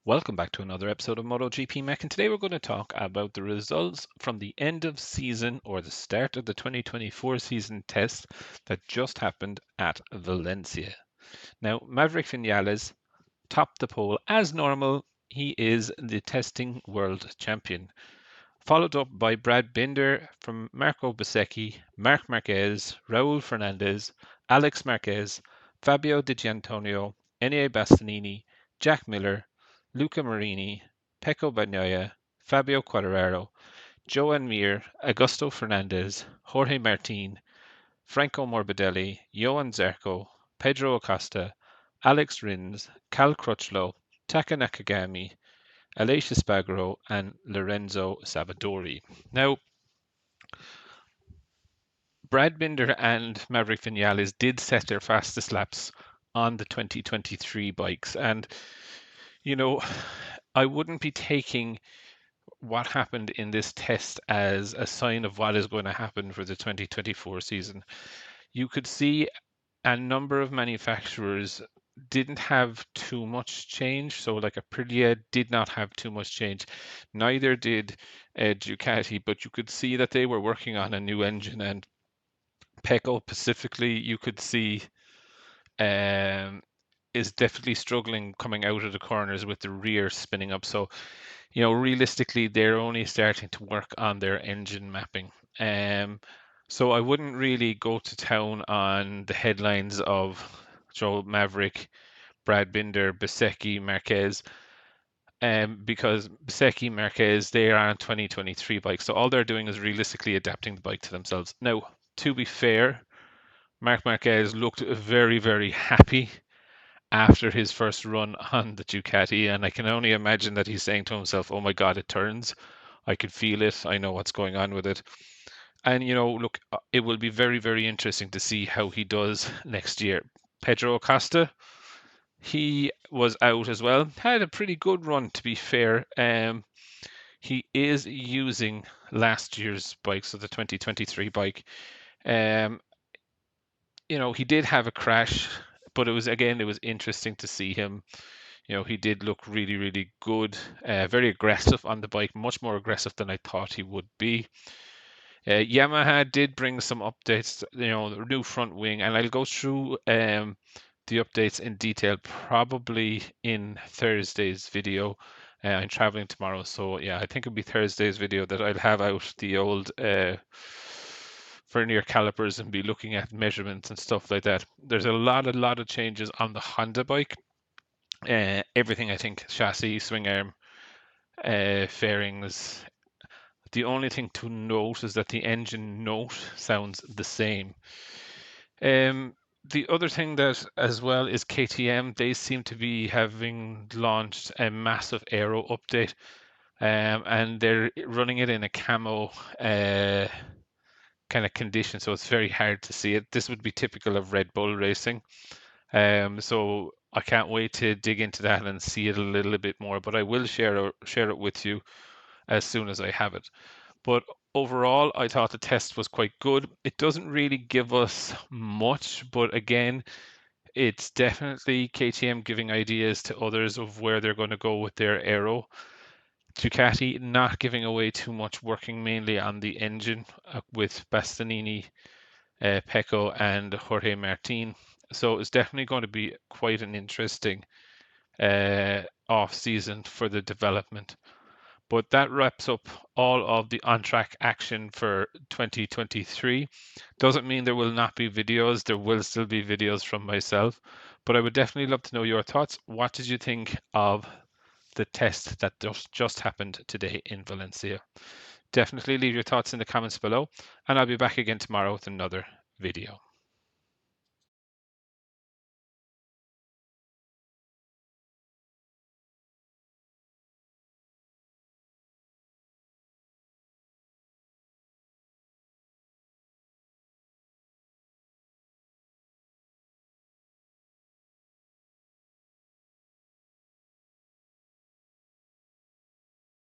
Welcome back to another episode of Motogp Mech, and today we're going to talk about the results from the end of season or the start of the 2024 season test that just happened at Valencia. Now, Maverick Vinales topped the pole as normal. He is the testing world champion, followed up by Brad Binder from Marco Bezzecchi, Marc Marquez, Raul Fernandez, Alex Marquez, Fabio Di Gianantonio, Enea Bastianini, Jack Miller, Luca Marini, Pecco Bagnaia, Fabio Quartararo, Joan Mir, Augusto Fernandez, Jorge Martin, Franco Morbidelli, Johan Zarco, Pedro Acosta, Alex Rins, Cal Crutchlow, Taka Nakagami, Aleix Espargaro, and Lorenzo Savadori. Now, Brad Binder and Maverick Vinales did set their fastest laps on the 2023 bikes. And, you know, I wouldn't be taking what happened in this test as a sign of what is going to happen for the 2024 season. You could see a number of manufacturers didn't have too much change. So, like Aprilia did not have too much change. Neither did Ducati, but you could see that they were working on a new engine. And Pecco specifically, you could see um, is definitely struggling coming out of the corners with the rear spinning up. So, realistically, they're only starting to work on their engine mapping. So I wouldn't really go to town on the headlines of Joe Maverick, Brad Binder, Bezzecchi, Marquez, because Bezzecchi, Marquez, they are on 2023 bikes. So all they're doing is realistically adapting the bike to themselves. Now, to be fair, Marc Marquez looked very, very happy after his first run on the Ducati, and I can only imagine that he's saying to himself, "Oh my God, it turns. I can feel it. I know what's going on with it." And look, it will be very, very interesting to see how he does next year. Pedro Acosta, he was out as well. Had a pretty good run, to be fair. He is using last year's bike, so the 2023 bike. Um, he did have a crash, but it was interesting to see him. He did look really, really good, very aggressive on the bike, much more aggressive than I thought he would be. Yamaha did bring some updates, the new front wing, and I'll go through the updates in detail probably in Thursday's video. I'm traveling tomorrow, so yeah, I think it'll be Thursday's video that I'll have out the old vernier calipers and be looking at measurements and stuff like that. There's a lot of changes on the Honda bike. Everything, I think, chassis, swing arm, fairings. The only thing to note is that the engine note sounds the same. The other thing that as well is KTM. They seem to be having launched a massive aero update, and they're running it in a camo kind of condition, so it's very hard to see it. This would be typical of Red Bull racing. So I can't wait to dig into that and see it a little bit more. But I will share it with you as soon as I have it. But overall, I thought the test was quite good. It doesn't really give us much, but again, it's definitely KTM giving ideas to others of where they're going to go with their aero. Ducati not giving away too much, working mainly on the engine with Bastianini, Pecco, and Jorge Martin. So it's definitely going to be quite an interesting off season for the development. But that wraps up all of the on-track action for 2023. Doesn't mean there will not be videos. There will still be videos from myself. But I would definitely love to know your thoughts. What did you think of the test that just happened today in Valencia? Definitely leave your thoughts in the comments below. And I'll be back again tomorrow with another video.